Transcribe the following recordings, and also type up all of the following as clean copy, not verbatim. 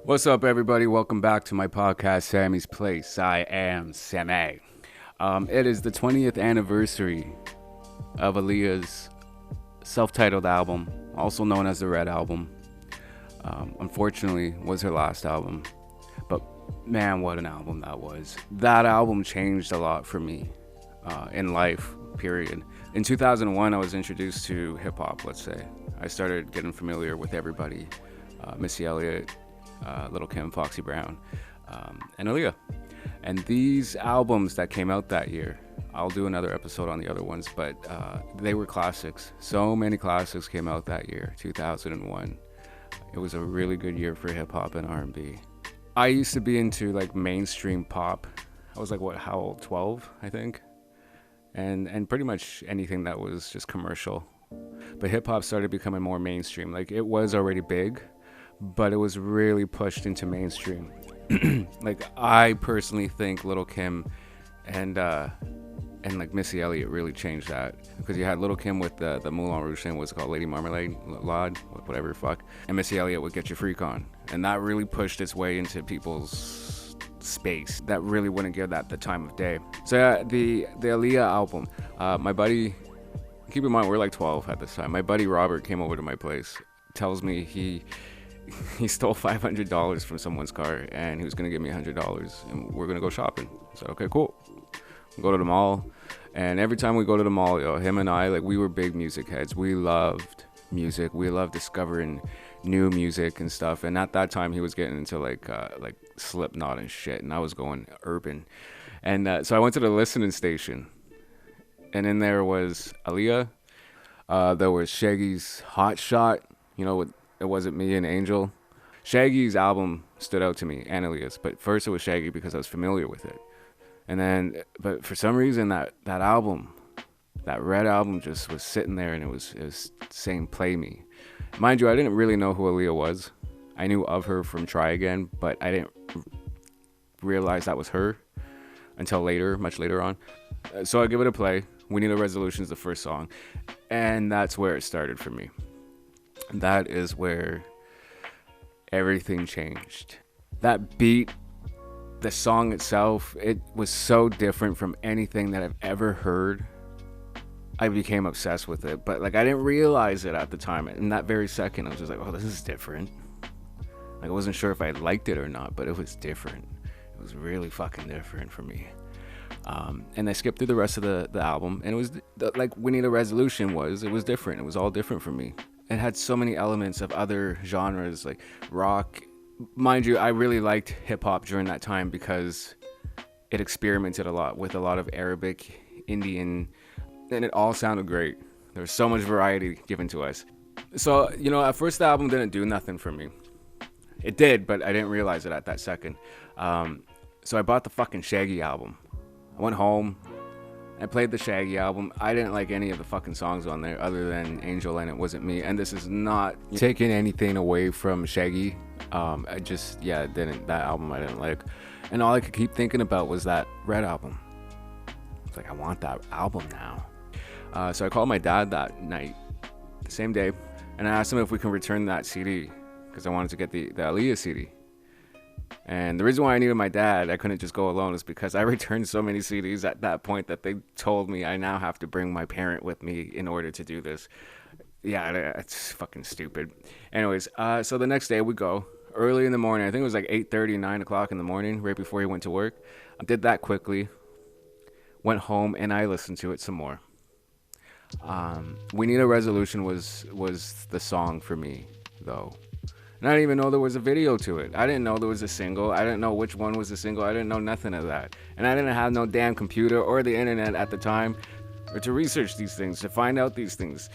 What's up, everybody? Welcome back to my podcast, Sammy's Place. I am Sammae. It is the 20th anniversary of Aaliyah's self-titled album, also known as the Red Album. Unfortunately, was her last album, but man, what an album that was. That album changed a lot for me in life, period. In 2001, I was introduced to hip-hop, let's say. I started getting familiar with everybody, Missy Elliott, Little Kim, Foxy Brown, and Aaliyah. And these albums that came out that year, I'll do another episode on the other ones, but they were classics. So many classics came out that year, 2001. It was a really good year for hip-hop and R&B. I used to be into like mainstream pop. I was like, how old? 12, I think. And pretty much anything that was just commercial. But hip-hop started becoming more mainstream. Like, it was already big, but it was really pushed into mainstream. Like, I personally think Little Kim and like Missy Elliott really changed that, because you had Little Kim with the Moulin Rouge thing, what's it called, Lady Marmalade, Lod, whatever the fuck, and Missy Elliott would Get Your Freak On, and that really pushed its way into people's space that really wouldn't give that the time of day. So yeah, the Aaliyah album, my buddy, keep in mind we're like 12 at this time, my buddy Robert came over to my place, tells me he stole $500 from someone's car and he was gonna give me $100 and we're gonna go shopping. I said, okay, cool. We'll go to the mall, and every time we go to the mall, him and I, like, we were big music heads. We loved music. We loved discovering new music and stuff. And at that time, he was getting into like Slipknot and shit, and I was going urban. And so I went to the listening station, and in there was Aaliyah. There was Shaggy's Hot Shot. It Wasn't Me and Angel. Shaggy's album stood out to me, and Aaliyah's, but first it was Shaggy because I was familiar with it. And then, but for some reason, that album, that Red Album, just was sitting there, and it was saying "Play Me." Mind you, I didn't really know who Aaliyah was. I knew of her from Try Again, but I didn't realize that was her until later, much later on. So I give it a play. We Need a Resolution is the first song, and that's where it started for me. That is where everything changed. That beat, the song itself, it was so different from anything that I've ever heard. I became obsessed with it, but like I didn't realize it at the time. In that very second, I was just like, oh, this is different. Like, I wasn't sure if I liked it or not, but it was different. It was really fucking different for me. And I skipped through the rest of the album, and it was like We Need a Resolution it was different. It was all different for me. It had so many elements of other genres, like rock. Mind you, I really liked hip-hop during that time because it experimented a lot with a lot of Arabic, Indian, and it all sounded great. There was so much variety given to us. So, at first the album didn't do nothing for me. It did, but I didn't realize it at that second. So I bought the fucking Shaggy album. I went home, I played the Shaggy album. I didn't like any of the fucking songs on there other than Angel and It Wasn't Me. And this is not taking anything away from Shaggy. That album I didn't like. And all I could keep thinking about was that Red Album. It's like, I want that album now. So I called my dad that night, the same day, and I asked him if we can return that CD, because I wanted to get the Aaliyah CD. And the reason why I needed my dad, I couldn't just go alone, is because I returned so many CDs at that point that they told me I now have to bring my parent with me in order to do this. Yeah, it's fucking stupid. Anyways, so the next day we go. Early in the morning, I think it was like 8:30, 9 o'clock in the morning, right before he went to work. I did that quickly, went home, and I listened to it some more. We Need a Resolution was the song for me, though. And I didn't even know there was a video to it. I didn't know there was a single. I didn't know which one was the single. I didn't know nothing of that. And I didn't have no damn computer or the internet at the time or to research these things, to find out these things.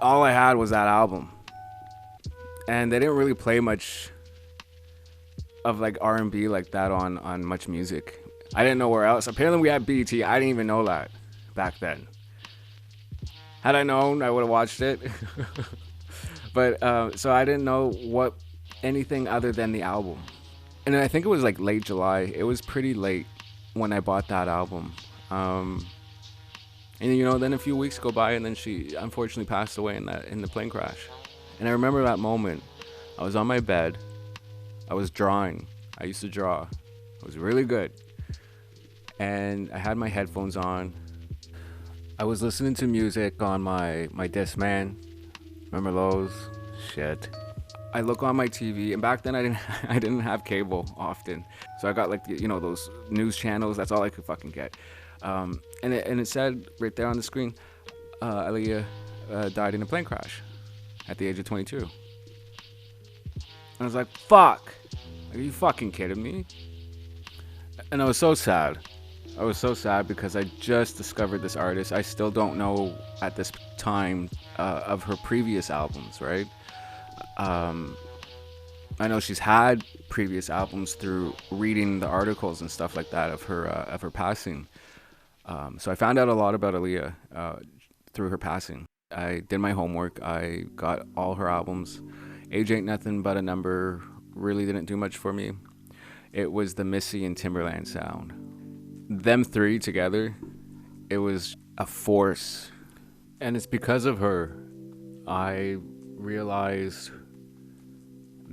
All I had was that album. And they didn't really play much of like R&B like that on much music. I didn't know where else. Apparently we had BET. I didn't even know that back then. Had I known, I would have watched it. But so I didn't know what anything other than the album. And I think it was like late July. It was pretty late when I bought that album. And then a few weeks go by, and then she unfortunately passed away in the plane crash. And I remember that moment. I was on my bed. I was drawing. I used to draw. I was really good. And I had my headphones on. I was listening to music on my Discman. Remember those? Shit. I look on my TV, and back then I didn't I didn't have cable often, so I got like those news channels. That's all I could fucking get. And it said right there on the screen, Aaliyah died in a plane crash at the age of 22. And I was like, fuck, are you fucking kidding me? And I was so sad. I was so sad because I just discovered this artist. I still don't know at this time of her previous albums, right? I know she's had previous albums through reading the articles and stuff like that of her passing. So I found out a lot about Aaliyah through her passing. I did my homework. I got all her albums. Age Ain't Nothing But a Number really didn't do much for me. It was the Missy and Timberland sound. Them three together, it was a force. And it's because of her I realized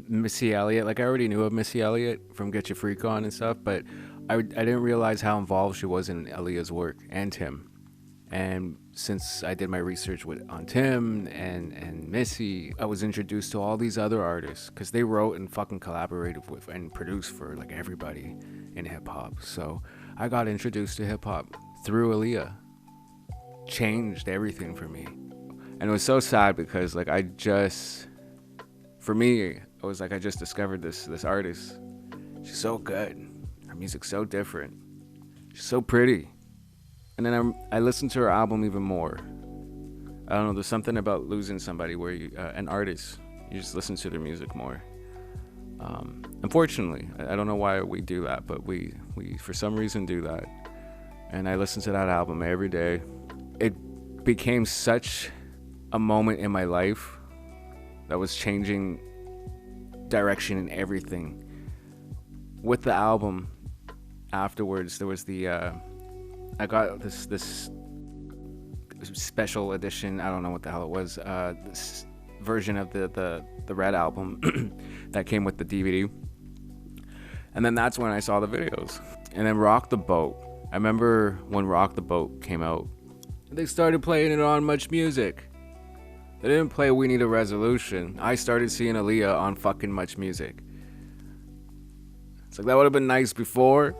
Missy Elliott. Like, I already knew of Missy Elliott from Get Your Freak On and stuff, but I didn't realize how involved she was in Aaliyah's work and Tim. And since I did my research on Tim and Missy, I was introduced to all these other artists because they wrote and fucking collaborated with and produced for like everybody in hip hop. So I got introduced to hip hop through Aaliyah. Changed everything for me. And it was so sad because like for me, I was like, I just discovered this artist. She's so good. Her music's so different. She's so pretty. And then I listened to her album even more. I don't know, there's something about losing somebody where an artist, you just listen to their music more. Unfortunately, I don't know why we do that, but we for some reason do that. And I listened to that album every day. It became such a moment in my life that was changing direction and everything. With the album, afterwards, there was I got this special edition. I don't know what the hell it was. This version of the Red album that came with the DVD. And then that's when I saw the videos. And then Rock the Boat. I remember when Rock the Boat came out, they started playing it on Much Music. They didn't play We Need a Resolution. I started seeing Aaliyah on fucking Much Music. It's like, that would have been nice before.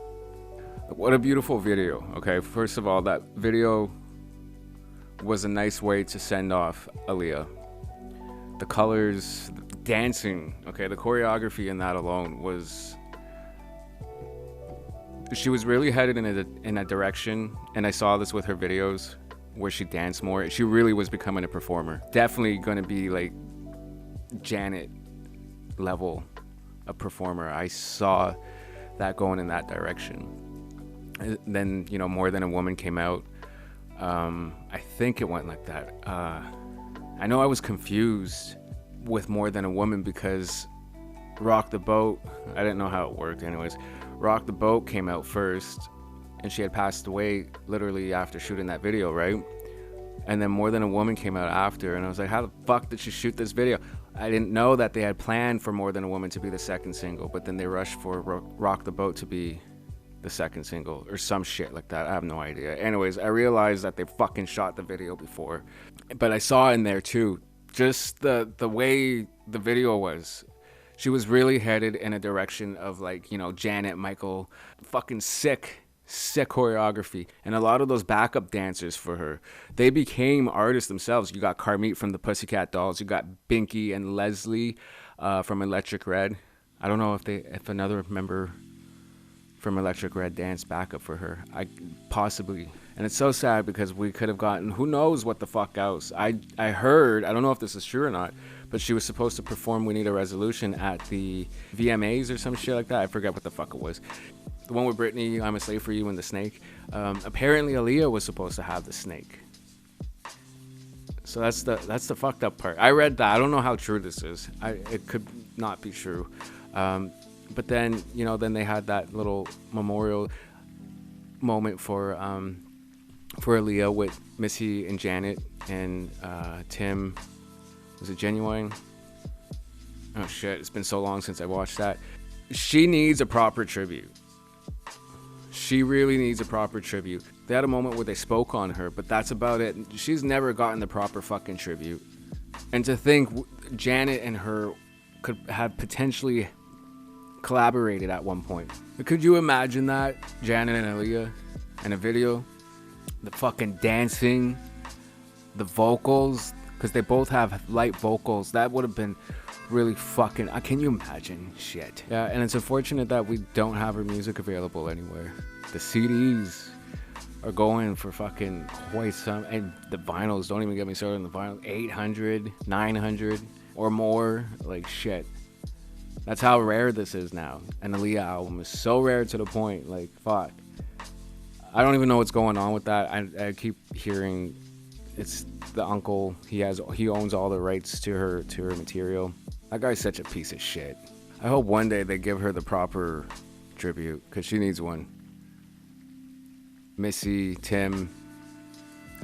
What a beautiful video. Okay, first of all, that video was a nice way to send off Aaliyah. The colors, the dancing, okay, the choreography in that alone was... She was really headed in a direction, and I saw this with her videos, where she danced more. She really was becoming a performer. Definitely going to be like Janet level a performer. I saw that going in that direction. Then, More Than a Woman came out. I think it went like that. I know I was confused with More Than a Woman because Rock the Boat, I didn't know how it worked anyways. Rock the Boat came out first, and she had passed away literally after shooting that video, right? And then More Than a Woman came out after, and I was like, how the fuck did she shoot this video? I didn't know that they had planned for More Than a Woman to be the second single, but then they rushed for Rock the Boat to be the second single or some shit like that. I have no idea. Anyways, I realized that they fucking shot the video before. But I saw in there too, just the way the video was. She was really headed in a direction of like, Janet, Michael, fucking sick choreography. And a lot of those backup dancers for her, they became artists themselves. You got Carmit from the Pussycat Dolls. You got Binky and Leslie from Electric Red. I don't know if another member from Electric Red danced backup for her. Possibly. And it's so sad because we could have gotten who knows what the fuck else. I heard, I don't know if this is true or not, but she was supposed to perform We Need a Resolution at the VMAs or some shit like that. I forget what the fuck it was. The one with Britney, I'm a Slave for You, and the snake. Apparently Aaliyah was supposed to have the snake. So that's the fucked up part. I read that. I don't know how true this is. It could not be true. But then, then they had that little memorial moment for Aaliyah with Missy and Janet and Tim. Was it Genuine? Oh shit, it's been so long since I watched that. She needs a proper tribute. She really needs a proper tribute. They had a moment where they spoke on her, but that's about it. She's never gotten the proper fucking tribute. And to think Janet and her could have potentially collaborated at one point. Could you imagine that? Janet and Aaliyah in a video? The fucking dancing, the vocals, because they both have light vocals. That would have been really fucking... Can you imagine? Shit. Yeah, and it's unfortunate that we don't have her music available anywhere. The CDs are going for fucking quite some... And the vinyls, don't even get me started on the vinyl. 800, 900 or more. Like, shit. That's how rare this is now. An Aaliyah album is so rare to the point, like, fuck. I don't even know what's going on with that. I keep hearing it's the uncle. He owns all the rights to her material. That guy's such a piece of shit. I hope one day they give her the proper tribute, because she needs one. Missy, Tim,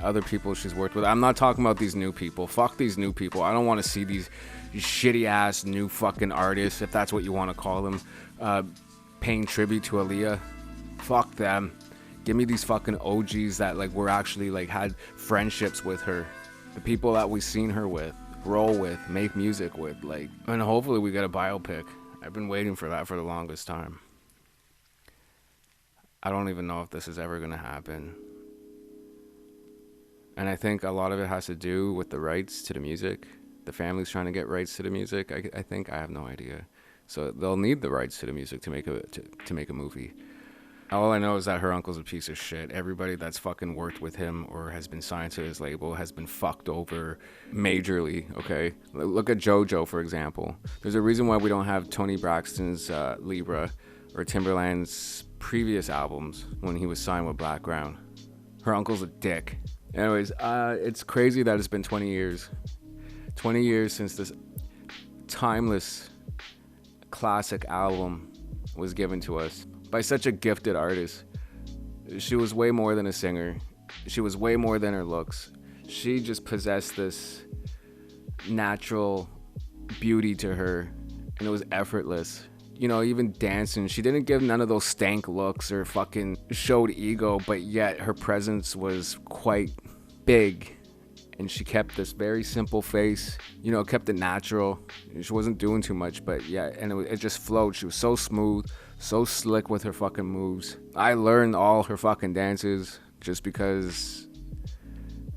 other people she's worked with. I'm not talking about these new people. Fuck these new people. I don't want to see these shitty ass new fucking artists, if that's what you want to call them, paying tribute to Aaliyah. Fuck them. Give me these fucking OGs that like were actually like had friendships with her, the people that we've seen her with, roll with, make music with, like, and hopefully we get a biopic. I've been waiting for that for the longest time. I don't even know if this is ever gonna happen. And I think a lot of it has to do with the rights to the music. The family's trying to get rights to the music. I think, I have no idea. So they'll need the rights to the music to make a movie. All I know is that her uncle's a piece of shit. Everybody that's fucking worked with him or has been signed to his label has been fucked over majorly, okay? Look at JoJo, for example. There's a reason why we don't have Tony Braxton's Libra or Timberland's previous albums when he was signed with Black Ground. Her uncle's a dick. Anyways, it's crazy that it's been 20 years. 20 years since this timeless classic album was given to us by such a gifted artist. She was way more than a singer. She was way more than her looks. She just possessed this natural beauty to her, and it was effortless. You know, even dancing, she didn't give none of those stank looks or fucking showed ego, but yet her presence was quite big. And she kept this very simple face, you know, kept it natural. She wasn't doing too much, but yeah, and it just flowed. She was so smooth, so slick with her fucking moves. I learned all her fucking dances just because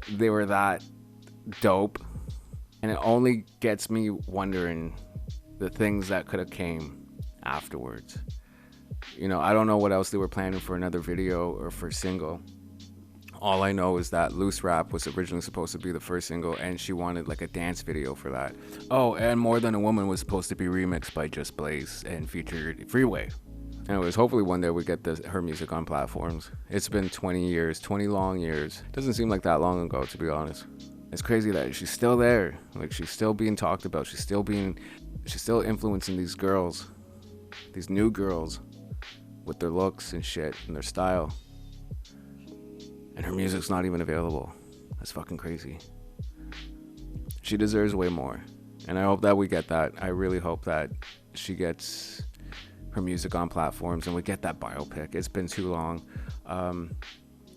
they were that dope. And it only gets me wondering the things that could have came afterwards. You know, I don't know what else they were planning for another video or for single. All I know is that Loose Rap was originally supposed to be the first single, and she wanted like a dance video for that. Oh, and More Than a Woman was supposed to be remixed by Just Blaze and featured Freeway. Anyways, hopefully one day we get her music on platforms. It's been 20 years, 20 long years. Doesn't seem like that long ago, to be honest. It's crazy that she's still there. Like, she's still being talked about. She's still influencing these girls, these new girls, with their looks and shit and their style. And her music's not even available. That's fucking crazy. She deserves way more. And I hope that we get that. I really hope that she gets her music on platforms and we get that biopic. It's been too long.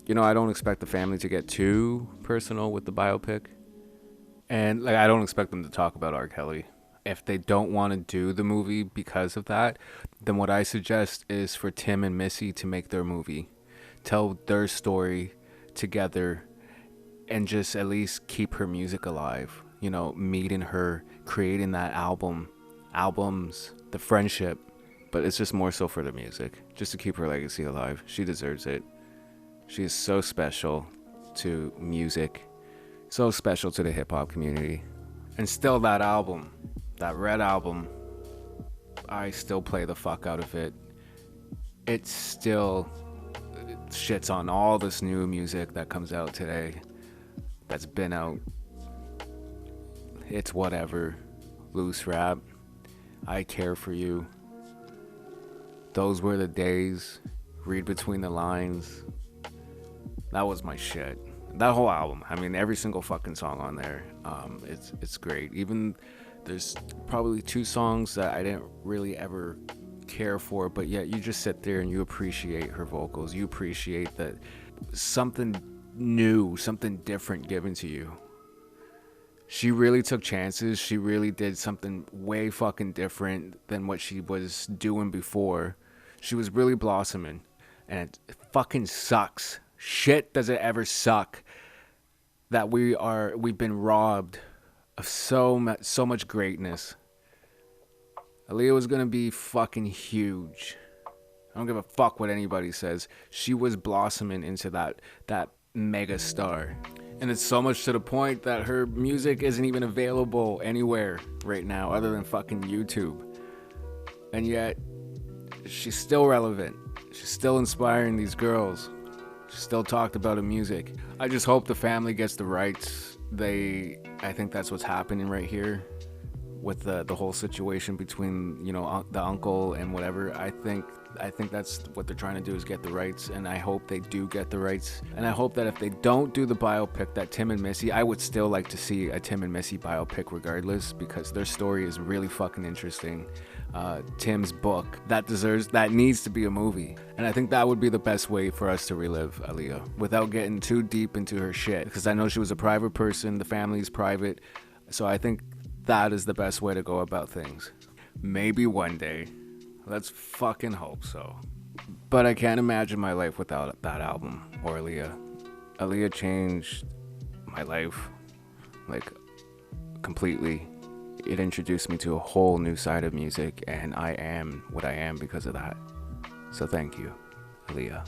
You know, I don't expect the family to get too personal with the biopic. And like, I don't expect them to talk about R. Kelly. If they don't want to do the movie because of that, then what I suggest is for Tim and Missy to make their movie. Tell their story together and just at least keep her music alive. You know, meeting her, creating that albums, the friendship. But it's just more so for the music, just to keep her legacy alive. She deserves it. She is so special to music, so special to the hip-hop community. And still that album, that Red album, I still play the fuck out of it. It still shits on all this new music that comes out today, that's been out. It's whatever. Loose Rap, I Care For You, Those Were the Days, Read Between the Lines. That was my shit. That whole album, I mean, every single fucking song on there, it's great. Even there's probably 2 songs that I didn't really ever care for, but yet you just sit there and you appreciate her vocals. You appreciate that something new, something different given to you. She really took chances. She really did something way fucking different than what she was doing before. She was really blossoming, and it fucking sucks. Shit, does it ever suck that we've been robbed of so much greatness. Aaliyah was gonna be fucking huge. I don't give a fuck what anybody says. She was blossoming into that mega star. And it's so much to the point that her music isn't even available anywhere right now other than fucking YouTube. And yet, she's still relevant. She's still inspiring these girls. She still talked about her music. I just hope the family gets the rights. I think that's what's happening right here with the whole situation between, you know, the uncle and whatever. I think that's what they're trying to do, is get the rights, and I hope they do get the rights. And I hope that if they don't do the biopic, that Tim and Missy, I would still like to see a Tim and Missy biopic regardless, because their story is really fucking interesting. Tim's book, that needs to be a movie. And I think that would be the best way for us to relive Aaliyah without getting too deep into her shit, because I know she was a private person, the family's private, so I think that is the best way to go about things. Maybe one day. Let's fucking hope so. But I can't imagine my life without that album or Aaliyah. Aaliyah changed my life, like, completely. It introduced me to a whole new side of music, and I am what I am because of that. So thank you, Aaliyah.